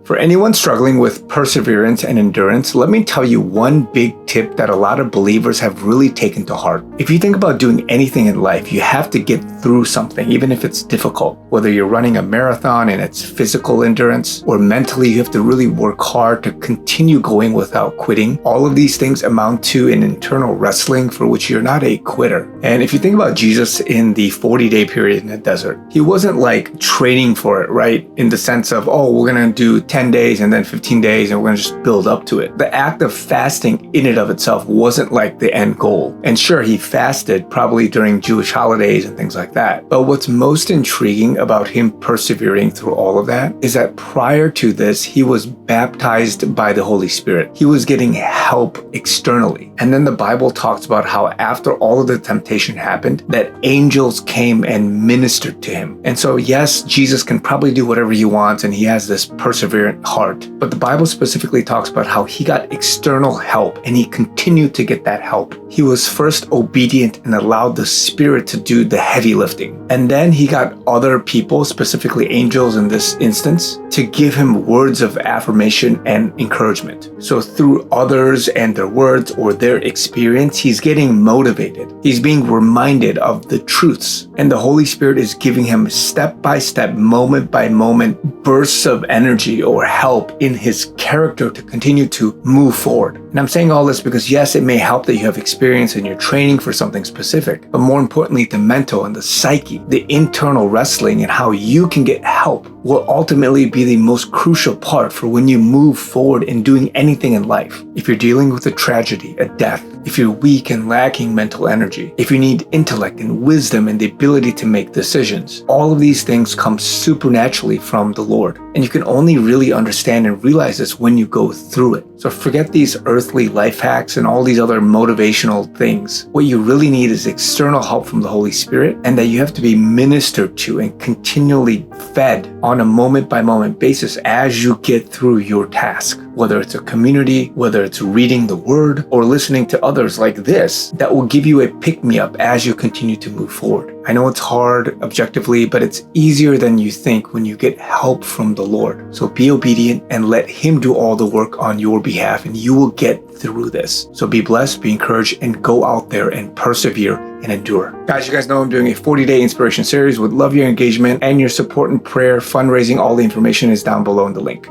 For anyone struggling with perseverance and endurance, let me tell you one big tip that a lot of believers have really taken to heart. If you think about doing anything in life, you have to get through something, even if it's difficult. Whether you're running a marathon and it's physical endurance, or mentally you have to really work hard to continue going without quitting. All of these things amount to an internal wrestling for which you're not a quitter. And if you think about Jesus in the 40-day period in the desert, he wasn't like training for it, right? In the sense of, oh, we're going to do 10 days and then 15 days and we're going to just build up to it. The act of fasting in and of itself wasn't like the end goal. And sure, he fasted probably during Jewish holidays and things like that. But what's most intriguing about him persevering through all of that is that prior to this, he was baptized by the Holy Spirit. He was getting help externally. And then the Bible talks about how after all of the temptation happened, that angels came and ministered to him. And so yes, Jesus can probably do whatever he wants and he has this perseverance heart. But the Bible specifically talks about how he got external help and he continued to get that help. He was first obedient and allowed the Spirit to do the heavy lifting. And then he got other people, specifically angels in this instance, to give him words of affirmation and encouragement. So through others and their words or their experience, he's getting motivated. He's being reminded of the truths. And the Holy Spirit is giving him step by step, moment by moment bursts of energy or help in his character to continue to move forward. And I'm saying all this because yes, it may help that you have experience and you're training for something specific, but more importantly, the mental and the psyche, the internal wrestling and how you can get help will ultimately be the most crucial part for when you move forward in doing anything in life. If you're dealing with a tragedy, a death, if you're weak and lacking mental energy, if you need intellect and wisdom and the ability to make decisions, all of these things come supernaturally from the Lord. And you can only really understand and realize this when you go through it. So forget these earthly life hacks and all these other motivational things. What you really need is external help from the Holy Spirit, and that you have to be ministered to and continually fed on a moment by moment basis as you get through your task. Whether it's a community, whether it's reading the word or listening to others like this, that will give you a pick-me-up as you continue to move forward. I know it's hard objectively, but it's easier than you think when you get help from the Lord. So be obedient and let him do all the work on your behalf and you will get through this. So be blessed, be encouraged, and go out there and persevere and endure. Guys, you guys know I'm doing a 40-day inspiration series. Would love your engagement and your support and prayer, fundraising. All the information is down below in the link.